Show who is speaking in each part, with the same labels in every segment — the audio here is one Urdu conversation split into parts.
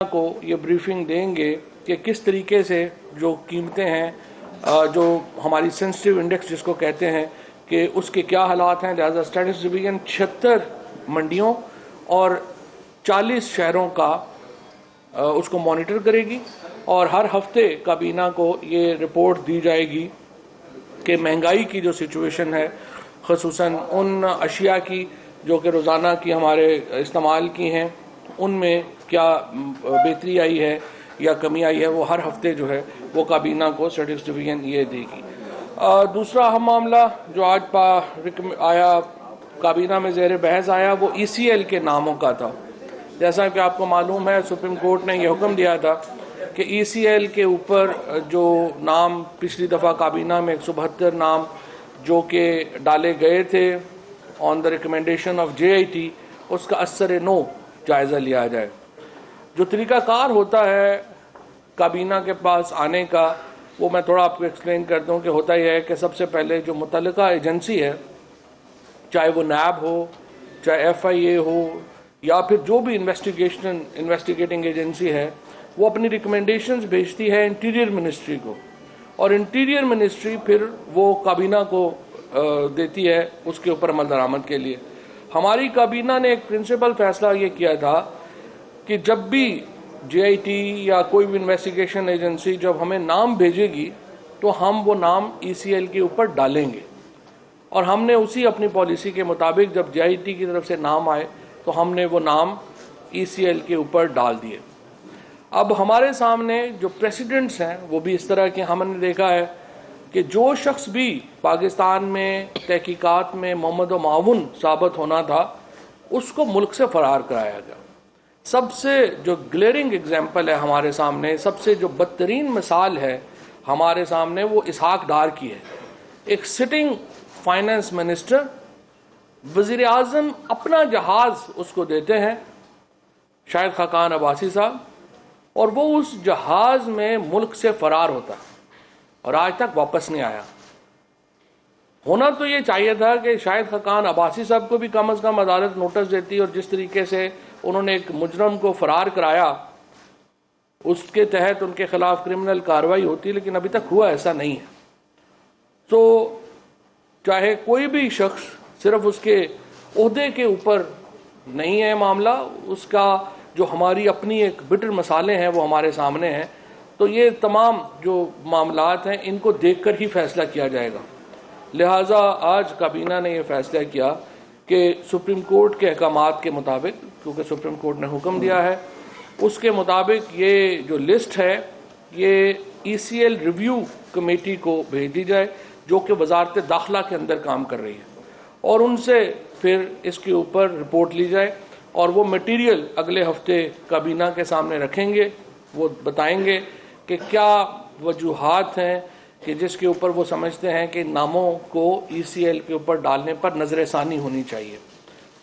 Speaker 1: کو یہ بریفنگ دیں گے کہ کس طریقے سے جو قیمتیں ہیں جو ہماری سینسٹیو انڈیکس جس کو کہتے ہیں کہ اس کے کیا حالات ہیں. لہٰذا اسٹیٹس ڈویژن 76 منڈیوں اور 40 شہروں کا اس کو مانیٹر کرے گی اور ہر ہفتے کابینہ کو یہ رپورٹ دی جائے گی کہ مہنگائی کی جو سچویشن ہے خصوصاً ان اشیاء کی جو کہ روزانہ کی ہمارے استعمال کی ہیں ان میں کیا بہتری آئی ہے یا کمی آئی ہے، وہ ہر ہفتے جو ہے وہ کابینہ کو اسٹیٹس ڈویژن یہ دے گی. دوسرا اہم معاملہ جو آج آیا کابینہ میں زیر بحث آیا وہ ECL کے ناموں کا تھا. جیسا کہ آپ کو معلوم ہے سپریم کورٹ نے یہ حکم دیا تھا کہ ECL کے اوپر جو نام پچھلی دفعہ کابینہ میں 172 نام جو کہ ڈالے گئے تھے آن دا ریکمنڈیشن آف JIT اس کا اثر نو جائزہ لیا جائے. جو طریقہ کار ہوتا ہے کابینہ کے پاس آنے کا وہ میں تھوڑا آپ کو ایکسپلین کر دوں کہ ہوتا یہ ہے کہ سب سے پہلے جو متعلقہ ایجنسی ہے چاہے وہ NAB ہو چاہے FIA ہو یا پھر جو بھی انویسٹیگیٹنگ ایجنسی ہے وہ اپنی ریکمنڈیشنز بھیجتی ہے انٹیریئر منسٹری کو اور انٹیریئر منسٹری پھر وہ کابینہ کو دیتی ہے اس کے اوپر عمل درآمد کے لیے. ہماری کابینہ نے ایک پرنسپل فیصلہ یہ کیا تھا کہ جب بھی JIT یا کوئی بھی انویسٹیگیشن ایجنسی جب ہمیں نام بھیجے گی تو ہم وہ نام ECL کے اوپر ڈالیں گے اور ہم نے اسی اپنی پالیسی کے مطابق جب JIT کی طرف سے نام آئے تو ہم نے وہ نام ECL کے اوپر ڈال دیے. اب ہمارے سامنے جو پریسیڈنٹس ہیں وہ بھی اس طرح کے ہم نے دیکھا ہے کہ جو شخص بھی پاکستان میں تحقیقات میں محمد و معاون ثابت ہونا تھا اس کو ملک سے فرار کرایا گیا. سب سے جو گلیئرنگ اگزامپل ہے ہمارے سامنے، سب سے جو بدترین مثال ہے ہمارے سامنے وہ اسحاق ڈار کی ہے. ایک سٹنگ فائنانس منسٹر وزیر اعظم اپنا جہاز اس کو دیتے ہیں شاہد خاقان عباسی صاحب اور وہ اس جہاز میں ملک سے فرار ہوتا اور آج تک واپس نہیں آیا. ہونا تو یہ چاہیے تھا کہ شاہد خاقان عباسی صاحب کو بھی کم از کم عدالت نوٹس دیتی اور جس طریقے سے انہوں نے ایک مجرم کو فرار کرایا اس کے تحت ان کے خلاف کرمنل کارروائی ہوتی، لیکن ابھی تک ہوا ایسا نہیں ہے. تو چاہے کوئی بھی شخص صرف اس کے عہدے کے اوپر نہیں ہے معاملہ، اس کا جو ہماری اپنی ایک بٹر مسالے ہیں وہ ہمارے سامنے ہیں. تو یہ تمام جو معاملات ہیں ان کو دیکھ کر ہی فیصلہ کیا جائے گا. لہٰذا آج کابینہ نے یہ فیصلہ کیا کہ سپریم کورٹ کے احکامات کے مطابق، کیونکہ سپریم کورٹ نے حکم دیا ہے، اس کے مطابق یہ جو لسٹ ہے یہ ECL ریویو کمیٹی کو بھیج دی جائے جو کہ وزارت داخلہ کے اندر کام کر رہی ہے اور ان سے پھر اس کے اوپر رپورٹ لی جائے اور وہ مٹیریل اگلے ہفتے کابینہ کے سامنے رکھیں گے. وہ بتائیں گے کہ کیا وجوہات ہیں کہ جس کے اوپر وہ سمجھتے ہیں کہ ناموں کو ECL کے اوپر ڈالنے پر نظر ثانی ہونی چاہیے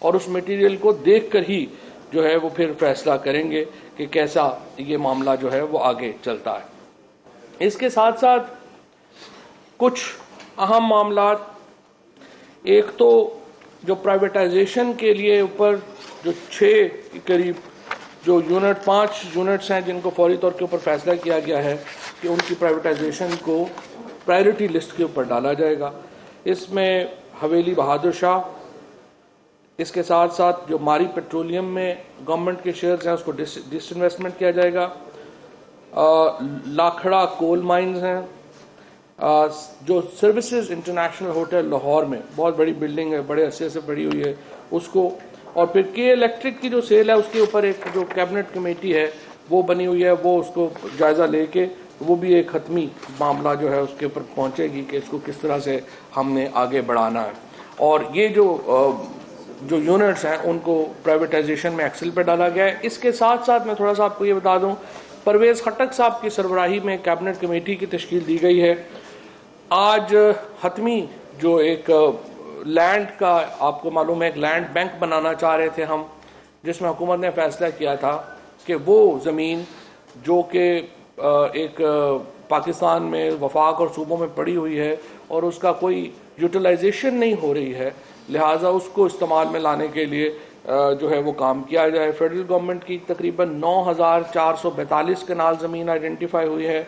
Speaker 1: اور اس میٹیریل کو دیکھ کر ہی جو ہے وہ پھر فیصلہ کریں گے کہ کیسا یہ معاملہ جو ہے وہ آگے چلتا ہے. اس کے ساتھ ساتھ کچھ اہم معاملات، ایک تو جو پرائیویٹائزیشن کے لیے اوپر جو 6 کے قریب جو 5 یونٹس ہیں جن کو فوری طور کے اوپر فیصلہ کیا گیا ہے کہ ان کی پرائیویٹائزیشن کو پرائیورٹی لسٹ کے اوپر ڈالا جائے گا. اس میں حویلی بہادر شاہ، اس کے ساتھ ساتھ جو ماری پیٹرولیم میں گورنمنٹ کے شیئرز ہیں اس کو ڈس انویسٹمنٹ کیا جائے گا. لاکھڑا کول مائنز ہیں، جو سروسز انٹرنیشنل ہوٹل لاہور میں بہت بڑی بلڈنگ ہے، بڑے عرصے سے پڑی ہوئی ہے اس کو، اور پھر کے الیکٹرک کی جو سیل ہے اس کے اوپر ایک جو کیبنٹ کمیٹی ہے وہ بنی ہوئی ہے، وہ اس کو جائزہ لے کے وہ بھی ایک حتمی معاملہ جو ہے اس کے اوپر پہنچے گی کہ اس کو کس طرح سے ہم نے آگے بڑھانا ہے. اور یہ جو یونٹس ہیں ان کو پرائیویٹائزیشن میں ایکسل پہ ڈالا گیا ہے. اس کے ساتھ ساتھ میں تھوڑا سا آپ کو یہ بتا دوں پرویز خٹک صاحب کی سربراہی میں کیبنٹ کمیٹی کی تشکیل دی گئی ہے. آج حتمی جو ایک لینڈ کا آپ کو معلوم ہے ایک لینڈ بینک بنانا چاہ رہے تھے ہم، جس میں حکومت نے فیصلہ کیا تھا کہ وہ زمین جو کہ ایک پاکستان میں وفاق اور صوبوں میں پڑی ہوئی ہے اور اس کا کوئی یوٹیلائزیشن نہیں ہو رہی ہے، لہٰذا اس کو استعمال میں لانے کے لیے جو ہے وہ کام کیا جائے. فیڈرل گورنمنٹ کی تقریباً 9,442 کنال زمین آئیڈینٹیفائی ہوئی ہے.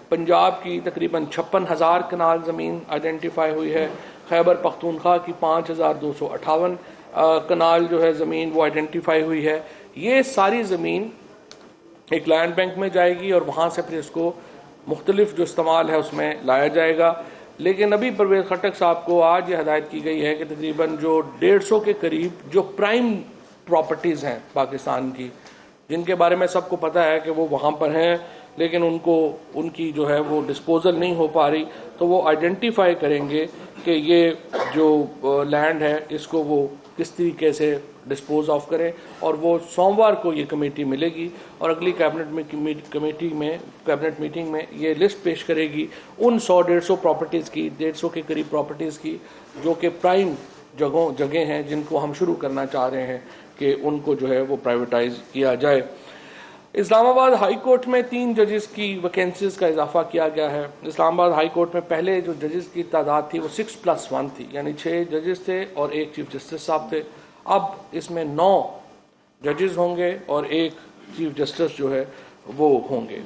Speaker 1: پنجاب کی تقریباً 56,000 کنال زمین آئیڈینٹیفائی ہوئی ہے. خیبر پختونخوا کی 5,258 کنال جو ہے زمین وہ آئیڈینٹیفائی ہوئی ہے. یہ ساری زمین ایک لینڈ بینک میں جائے گی اور وہاں سے پھر اس کو مختلف جو استعمال ہے اس میں لایا جائے گا. لیکن ابھی پرویز خٹک صاحب کو آج یہ ہدایت کی گئی ہے کہ تقریباً جو 150 کے قریب جو پرائم پراپرٹیز ہیں پاکستان کی، جن کے بارے میں سب کو پتہ ہے کہ وہ وہاں پر ہیں لیکن ان کی جو ہے وہ ڈسپوزل نہیں ہو پا رہی، تو وہ آئیڈینٹیفائی کریں گے کہ یہ جو لینڈ ہے اس کو وہ کس طریقے سے ڈسپوز آف کریں. اور وہ سوموار کو یہ کمیٹی ملے گی اور اگلی کیبنٹ میٹنگ میں یہ لسٹ پیش کرے گی ان 100-150 پراپرٹیز کی، 150 کے قریب پراپرٹیز کی جو کہ پرائم جگہیں ہیں جن کو ہم شروع کرنا چاہ رہے ہیں کہ ان کو جو ہے وہ پرائیویٹائز کیا جائے. اسلام آباد ہائی کورٹ میں 3 ججز کی ویکینسیز کا اضافہ کیا گیا ہے. اسلام آباد ہائی کورٹ میں پہلے جو ججز کی تعداد تھی وہ 6+1 تھی، یعنی 6 ججز تھے اور 1 چیف جسٹس صاحب تھے. اب اس میں 9 ججز ہوں گے اور 1 چیف جسٹس جو ہے وہ ہوں گے.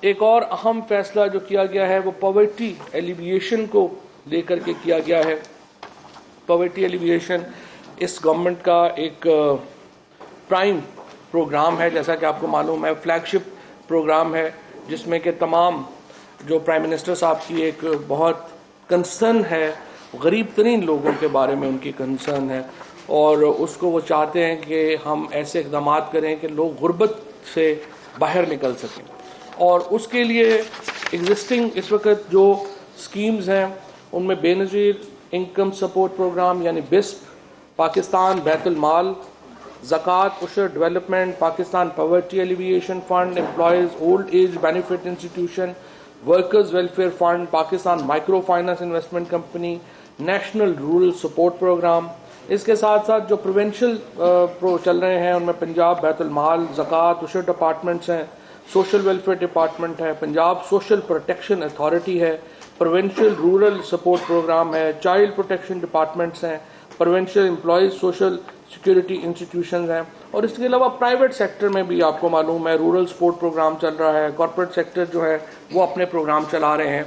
Speaker 1: ایک اور اہم فیصلہ جو کیا گیا ہے وہ پاورٹی ایلیویشن کو لے کر کے کیا گیا ہے. پاورٹی ایلیویشن اس گورنمنٹ کا ایک پرائم پروگرام ہے، جیسا کہ آپ کو معلوم ہے فلیگ شپ پروگرام ہے، جس میں کہ تمام جو پرائم منسٹر صاحب کی ایک بہت کنسرن ہے، غریب ترین لوگوں کے بارے میں ان کی کنسرن ہے، اور اس کو وہ چاہتے ہیں کہ ہم ایسے اقدامات کریں کہ لوگ غربت سے باہر نکل سکیں. اور اس کے لیے ایگزسٹنگ اس وقت جو سکیمز ہیں ان میں بے نظیر انکم سپورٹ پروگرام یعنی بسپ، پاکستان بیت المال، زکوٰۃ عشر development, Pakistan poverty alleviation fund, employees old age benefit institution, workers welfare fund, Pakistan micro finance investment company, national rural support programme. اس کے ساتھ ساتھ جو پروونشل چل رہے ہیں ان میں پنجاب بیت المال، زکوٰۃ عشر ڈپارٹمنٹس ہیں، سوشل ویلفیئر ڈپارٹمنٹ ہے، پنجاب سوشل پروٹیکشن اتھارٹی ہے، پروونشل رورل سپورٹ پروگرام ہے، چائلڈ پروٹیکشن ڈپارٹمنٹس ہیں، provincial employees social security institutions ہیں. اور اس کے علاوہ پرائیویٹ سیکٹر میں بھی آپ کو معلوم ہے رورل سپورٹ پروگرام چل رہا ہے، کارپوریٹ سیکٹر جو ہے وہ اپنے پروگرام چلا رہے ہیں.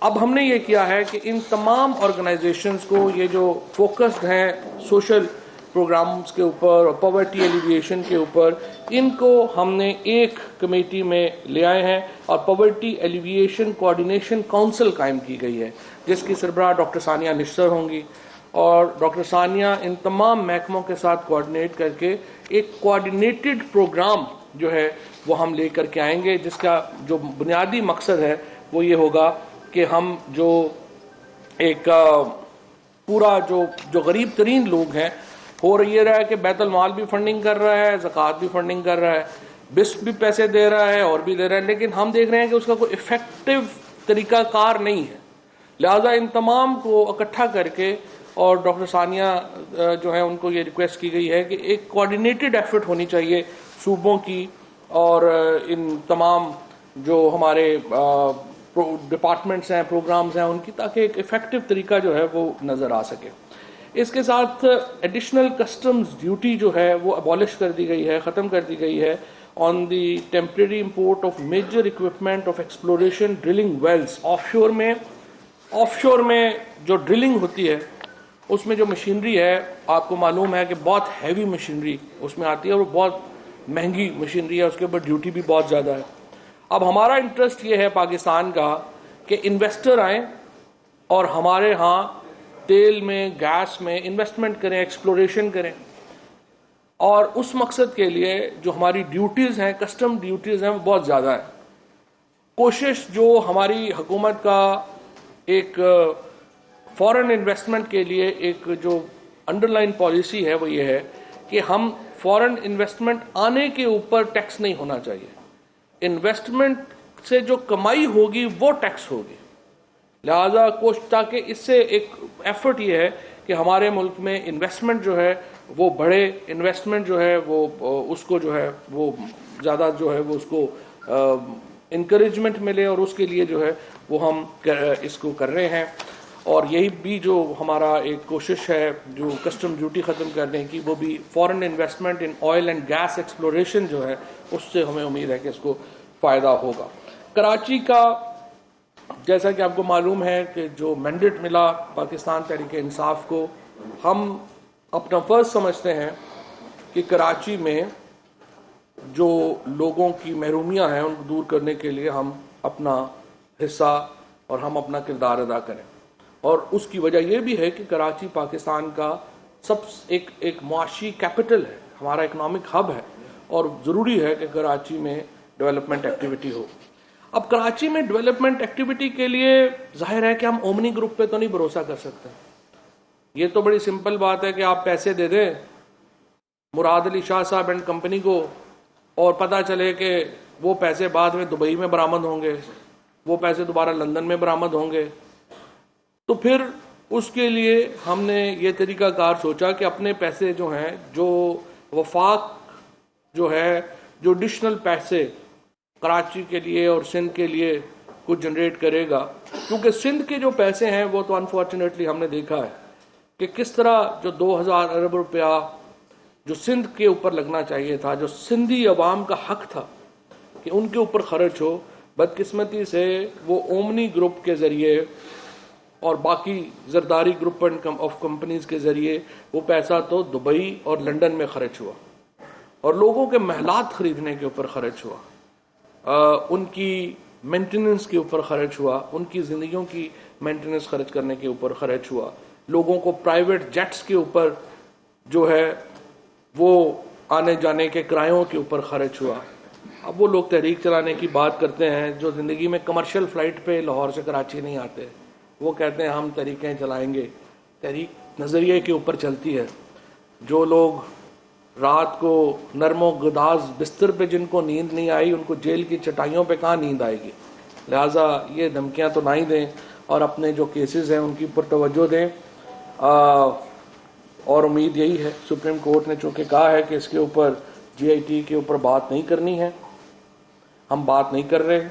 Speaker 1: اب ہم نے یہ کیا ہے کہ ان تمام آرگنائزیشنز کو یہ جو فوکسڈ ہیں سوشل پروگرامز کے اوپر اور پاورٹی ایلیویشن کے اوپر، ان کو ہم نے ایک کمیٹی میں لے آئے ہیں اور پاورٹی ایلیویشن کوآرڈینیشن کونسل قائم کی گئی ہے، جس کی سربراہ ڈاکٹر ثانیہ نشتر ہوں گی. اور ڈاکٹر ثانیہ ان تمام محکموں کے ساتھ کوآرڈینیٹ کر کے ایک کوآرڈینیٹڈ پروگرام جو ہے وہ ہم لے کر کے آئیں گے، جس کا جو بنیادی مقصد ہے وہ یہ ہوگا کہ ہم جو ایک پورا جو غریب ترین لوگ ہیں، ہو رہا ہے کہ بیت المال بھی فنڈنگ کر رہا ہے، زکوٰۃ بھی فنڈنگ کر رہا ہے، بسپ بھی پیسے دے رہا ہے اور بھی دے رہا ہے، لیکن ہم دیکھ رہے ہیں کہ اس کا کوئی افیکٹو طریقہ کار نہیں ہے. لہذا ان تمام کو اکٹھا کر کے، اور ڈاکٹر ثانیہ جو ہے ان کو یہ ریکویسٹ کی گئی ہے کہ ایک کوآرڈینیٹڈ ایفرٹ ہونی چاہیے صوبوں کی اور ان تمام جو ہمارے ڈپارٹمنٹس ہیں، پروگرامز ہیں ان کی، تاکہ ایک افیکٹو طریقہ جو ہے وہ نظر آ سکے. اس کے ساتھ ایڈیشنل کسٹمز ڈیوٹی جو ہے وہ ابالش کر دی گئی ہے، ختم کر دی گئی ہے on the temporary import of major equipment of exploration drilling wells. Offshore میں جو ڈرلنگ ہوتی ہے اس میں جو مشینری ہے آپ کو معلوم ہے کہ بہت ہیوی مشینری اس میں آتی ہے اور وہ بہت مہنگی مشینری ہے، اس کے اوپر ڈیوٹی بھی بہت زیادہ ہے. اب ہمارا انٹرسٹ یہ ہے پاکستان کا کہ انویسٹر آئیں اور ہمارے ہاں تیل میں، گیس میں انویسٹمنٹ کریں، ایکسپلوریشن کریں، اور اس مقصد کے لیے جو ہماری ڈیوٹیز ہیں، کسٹم ڈیوٹیز ہیں، وہ بہت زیادہ ہے. کوشش جو ہماری حکومت کا ایک فورن انویسٹمنٹ کے لیے ایک جو انڈر لائن پالیسی ہے وہ یہ ہے کہ ہم فورن انویسٹمنٹ آنے کے اوپر ٹیکس نہیں ہونا چاہیے، انویسٹمنٹ سے جو کمائی ہوگی وہ ٹیکس ہوگی. لہذا تاکہ اس سے ایک ایفرٹ یہ ہے کہ ہمارے ملک میں انویسٹمنٹ جو ہے وہ بڑھے، انویسٹمنٹ جو ہے وہ اس کو جو ہے وہ زیادہ جو ہے وہ اس کو انکریجمنٹ ملے، اور اس کے لیے جو ہے وہ ہم اس کو کر رہے ہیں. اور یہی بھی جو ہمارا ایک کوشش ہے جو کسٹم ڈیوٹی ختم کرنے کی، وہ بھی foreign investment in oil and gas exploration جو ہے اس سے ہمیں امید ہے کہ اس کو فائدہ ہوگا۔ کراچی کا جیسا کہ آپ کو معلوم ہے کہ جو مینڈیٹ ملا پاکستان تحریک انصاف کو، ہم اپنا فرض سمجھتے ہیں کہ کراچی میں جو لوگوں کی محرومیاں ہیں ان کو دور کرنے کے لیے ہم اپنا حصہ اور ہم اپنا کردار ادا کریں، اور اس کی وجہ یہ بھی ہے کہ کراچی پاکستان کا ایک معاشی کیپٹل ہے، ہمارا اکنامک ہب ہے، اور ضروری ہے کہ کراچی میں ڈیولپمنٹ ایکٹیویٹی ہو۔ اب کراچی میں ڈیولپمنٹ ایکٹیویٹی کے لیے ظاہر ہے کہ ہم اومنی گروپ پہ تو نہیں بھروسہ کر سکتے۔ یہ تو بڑی سمپل بات ہے کہ آپ پیسے دے دیں مراد علی شاہ صاحب اینڈ کمپنی کو، اور پتہ چلے کہ وہ پیسے بعد میں دبئی میں برآمد ہوں گے، وہ پیسے دوبارہ لندن میں برآمد ہوں گے۔ تو پھر اس کے لیے ہم نے یہ طریقہ کار سوچا کہ اپنے پیسے جو ہیں، جو وفاق جو ہے، جو ایڈیشنل پیسے کراچی کے لیے اور سندھ کے لیے کچھ جنریٹ کرے گا، کیونکہ سندھ کے جو پیسے ہیں وہ تو انفارچونیٹلی ہم نے دیکھا ہے کہ کس طرح جو 2000 ارب روپیہ جو سندھ کے اوپر لگنا چاہیے تھا، جو سندھی عوام کا حق تھا کہ ان کے اوپر خرچ ہو، بدقسمتی سے وہ اومنی گروپ کے ذریعے اور باقی زرداری گروپ آف کمپنیز کے ذریعے وہ پیسہ تو دبئی اور لنڈن میں خرچ ہوا، اور لوگوں کے محلات خریدنے کے اوپر خرچ ہوا، ان کی مینٹیننس کے اوپر خرچ ہوا، ان کی زندگیوں کی مینٹیننس خرچ کرنے کے اوپر خرچ ہوا، لوگوں کو پرائیویٹ جیٹس کے اوپر جو ہے وہ آنے جانے کے کرایوں کے اوپر خرچ ہوا۔ اب وہ لوگ تحریک چلانے کی بات کرتے ہیں جو زندگی میں کمرشل فلائٹ پہ لاہور سے کراچی نہیں آتے، وہ کہتے ہیں ہم تحریکیں چلائیں گے۔ تحریک نظریے کے اوپر چلتی ہے۔ جو لوگ رات کو نرم و گداز بستر پہ جن کو نیند نہیں آئی، ان کو جیل کی چٹائیوں پہ کہاں نیند آئے گی؟ لہٰذا یہ دھمکیاں تو نہ ہی دیں، اور اپنے جو کیسز ہیں ان کی پر توجہ دیں۔ اور امید یہی ہے، سپریم کورٹ نے چونکہ کہا ہے کہ اس کے اوپر جی آئی ٹی کے اوپر بات نہیں کرنی ہے، ہم بات نہیں کر رہے،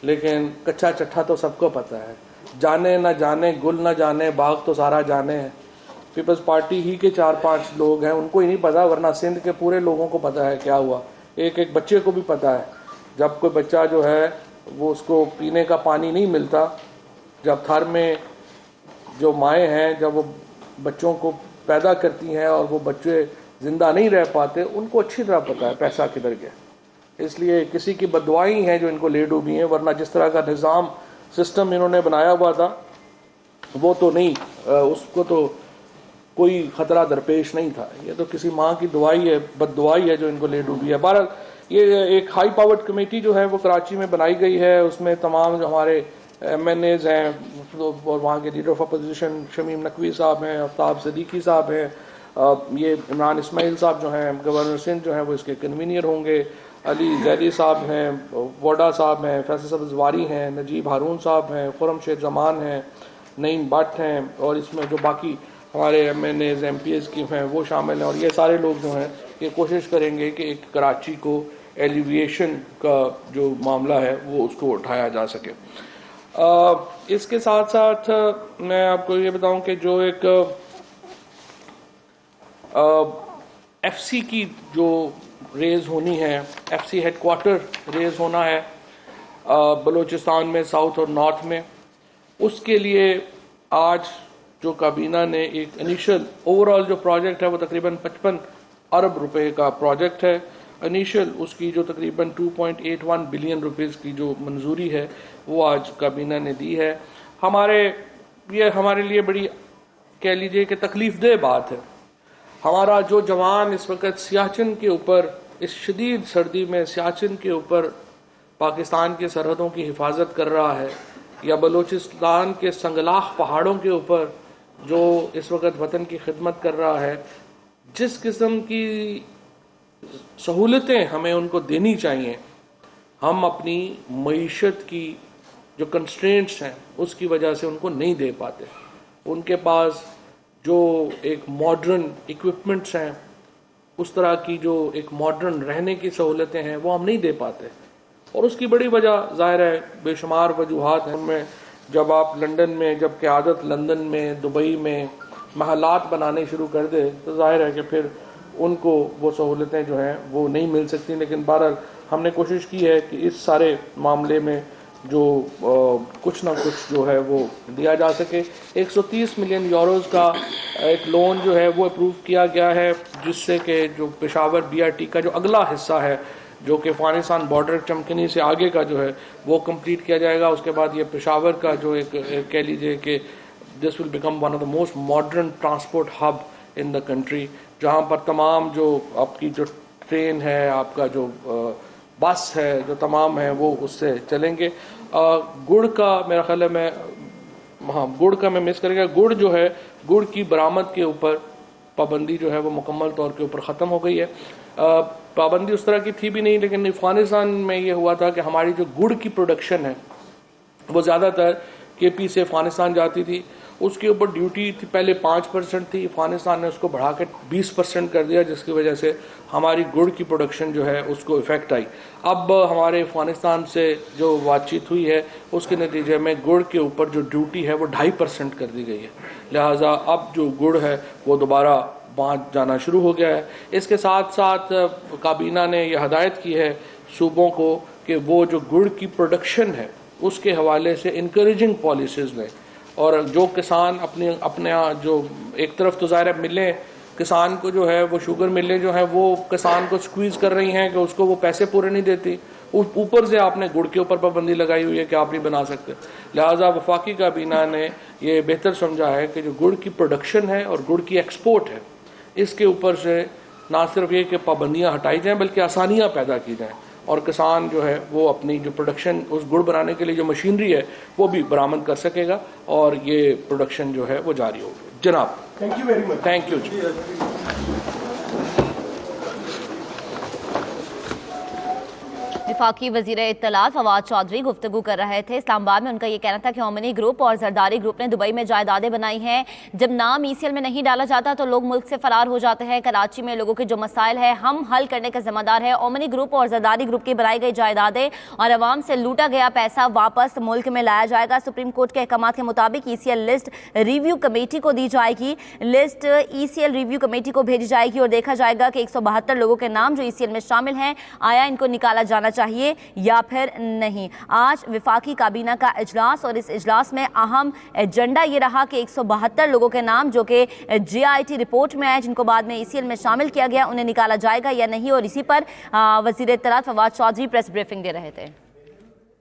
Speaker 1: لیکن کچا چٹھا تو سب کو پتہ ہے، جانے نہ جانے گل نہ جانے باغ تو سارا جانے ہے۔ پیپلز پارٹی ہی کے 4-5 لوگ ہیں، ان کو ہی نہیں پتا، ورنہ سندھ کے پورے لوگوں کو پتا ہے کیا ہوا، ایک ایک بچے کو بھی پتا ہے۔ جب کوئی بچہ جو ہے وہ اس کو پینے کا پانی نہیں ملتا، جب تھر میں جو مائیں ہیں جب وہ بچوں کو پیدا کرتی ہیں اور وہ بچے زندہ نہیں رہ پاتے، ان کو اچھی طرح پتا ہے پیسہ کدھر گیا۔ اس لیے کسی کی بددعائیں ہیں جو ان کو لے ڈوبی ہیں، ورنہ جس طرح کا نظام سسٹم انہوں نے بنایا ہوا تھا وہ تو نہیں، اس کو تو کوئی خطرہ درپیش نہیں تھا۔ یہ تو کسی ماں کی دعائی ہے، بد دعائی ہے جو ان کو لے ڈوبی ہے۔ بہرحال یہ ایک ہائی پاورڈ کمیٹی جو ہے وہ کراچی میں بنائی گئی ہے، اس میں تمام جو ہمارے ایم این ایز ہیں اور وہاں کے leader of opposition Shamim Naqvi صاحب ہیں، آفتاب صدیقی صاحب ہیں، یہ عمران اسماعیل صاحب جو ہیں گورنر سندھ جو ہیں وہ اس کے کنوینئر ہوں گے، علی زیدی صاحب ہیں، ووڈا صاحب ہیں، فیصل صاحب زواری ہیں، نجیب ہارون صاحب ہیں، خرم شیخ زمان ہیں، نعیم بٹ ہیں، اور اس میں جو باقی ہمارے M N As M P As کی ہیں وہ شامل ہیں، اور یہ سارے لوگ جو ہیں یہ کوشش کریں گے کہ ایک کراچی کو ایلیویشن کا جو معاملہ ہے وہ اس کو اٹھایا جا سکے۔ اس کے ساتھ ساتھ میں آپ کو یہ بتاؤں کہ جو ایک ایف سی کی جو ریز ہونی ہے، F C headquarter raise ہونا ہے بلوچستان میں، ساؤتھ اور نارتھ میں، اس کے لیے آج جو کابینہ نے ایک انیشل اوور آل جو پروجیکٹ ہے وہ تقریباً 55 ارب روپے کا پروجیکٹ ہے، انیشل اس کی جو تقریباً 2.81 بلین روپیز کی جو منظوری ہے وہ آج کابینہ نے دی ہے۔ یہ ہمارے لیے بڑی کہہ لیجئے کہ تکلیف دہ بات ہے۔ ہمارا جو جوان اس وقت سیاچن کے اوپر، اس شدید سردی میں سیاچن کے اوپر پاکستان کی سرحدوں کی حفاظت کر رہا ہے، یا بلوچستان کے سنگلاخ پہاڑوں کے اوپر جو اس وقت وطن کی خدمت کر رہا ہے، جس قسم کی سہولتیں ہمیں ان کو دینی چاہیے، ہم اپنی معیشت کی جو کنسٹرینٹس ہیں اس کی وجہ سے ان کو نہیں دے پاتے۔ ان کے پاس جو ایک ماڈرن ایکوپمنٹس ہیں، اس طرح کی جو ایک ماڈرن رہنے کی سہولتیں ہیں وہ ہم نہیں دے پاتے، اور اس کی بڑی وجہ ظاہر ہے بے شمار وجوہات ہیں، ان میں جب آپ لندن میں جب قیادت لندن میں دبئی میں محلات بنانے شروع کر دے تو ظاہر ہے کہ پھر ان کو وہ سہولتیں جو ہیں وہ نہیں مل سکتی. لیکن بہرحال ہم نے کوشش کی ہے کہ اس سارے معاملے میں جو کچھ نہ کچھ جو ہے وہ دیا جا سکے. 130 ملین یوروز کا ایک لون جو ہے وہ اپروو کیا گیا ہے، جس سے کہ جو پشاور BRT کا جو اگلا حصہ ہے جو کہ افغانستان بارڈر چمکنی سے آگے کا جو ہے وہ کمپلیٹ کیا جائے گا. اس کے بعد یہ پشاور کا جو ایک کہہ لیجیے کہ this will become one of the most modern transport hub in the country, جہاں پر تمام جو آپ کی جو ٹرین ہے، آپ کا جو بس ہے، جو تمام ہیں وہ اس سے چلیں گے. گڑ کا میرا خیال ہے گڑ کا میں مس کرے گا. گڑ جو ہے، گڑ کی برآمد کے اوپر پابندی جو ہے وہ مکمل طور کے اوپر ختم ہو گئی ہے. پابندی اس طرح کی تھی بھی نہیں، لیکن افغانستان میں یہ ہوا تھا کہ ہماری جو گڑ کی پروڈکشن ہے وہ زیادہ تر KP سے افغانستان جاتی تھی. اس کے اوپر ڈیوٹی تھی پہلے 5% تھی، افغانستان نے اس کو بڑھا کے 20% کر دیا، جس کی وجہ سے ہماری گڑ کی پروڈکشن جو ہے اس کو افیکٹ آئی. اب ہمارے افغانستان سے جو بات چیت ہوئی ہے اس کے نتیجے میں گڑ کے اوپر جو ڈیوٹی ہے وہ 2.5% کر دی گئی ہے. لہٰذا اب جو گڑ ہے وہ دوبارہ بانٹ جانا شروع ہو گیا ہے. اس کے ساتھ ساتھ کابینہ نے یہ ہدایت کی ہے صوبوں کو کہ وہ جو گڑ کی پروڈکشن ہے اس کے حوالے سے انکریجنگ پالیسیز لیں، اور جو کسان اپنے جو ایک طرف تو ظاہر ہے ملیں کسان کو جو ہے وہ شوگر ملیں جو ہیں وہ کسان کو سکویز کر رہی ہیں کہ اس کو وہ پیسے پورے نہیں دیتی، اوپر سے آپ نے گڑ کے اوپر پابندی لگائی ہوئی ہے کہ آپ نہیں بنا سکتے. لہٰذا وفاقی کابینہ نے یہ بہتر سمجھا ہے کہ جو گڑ کی پروڈکشن ہے اور گڑ کی ایکسپورٹ ہے اس کے اوپر سے نہ صرف یہ کہ پابندیاں ہٹائی جائیں بلکہ آسانیاں پیدا کی جائیں، اور کسان جو ہے وہ اپنی جو پروڈکشن اس گڑ بنانے کے لیے جو مشینری ہے وہ بھی برآمد کر سکے گا، اور یہ پروڈکشن جو ہے وہ جاری ہوگی. جناب
Speaker 2: thank you very much.
Speaker 1: Thank you.
Speaker 3: وفاقی وزیر اطلاعات فواد چودھری گفتگو کر رہے تھے. اسلام آباد میں ان کا یہ کہنا تھا کہ اومنی گروپ اور زرداری گروپ نے دبئی میں جائیدادیں بنائی ہیں. جب نام ECL میں نہیں ڈالا جاتا تو لوگ ملک سے فرار ہو جاتے ہیں. کراچی میں لوگوں کے جو مسائل ہیں ہم حل کرنے کا ذمہ دار ہے. اومنی گروپ اور زرداری گروپ کی بنائی گئی جائیدادیں اور عوام سے لوٹا گیا پیسہ واپس ملک میں لایا جائے گا. سپریم کورٹ کے احکامات کے مطابق ECL لسٹ ریویو کمیٹی کو دی جائے گی. لسٹ ECL ریویو کمیٹی کو بھیجی جائے گی اور دیکھا جائے گا کہ 172 لوگوں کے نام جو ECL میں شامل ہیں آیا ان کو نکالا جانا چاہیے یا پھر نہیں. آج وفاقی کابینہ کا اجلاس، اور اس اجلاس میں اہم ایجنڈا یہ رہا کہ 172 لوگوں کے نام جو کہ JIT رپورٹ میں آئے جن کو بعد میں ECL میں شامل کیا گیا انہیں نکالا جائے گا یا نہیں، اور اسی پر وزیر اطلاعات فواد چودھری پریس بریفنگ دے رہے تھے.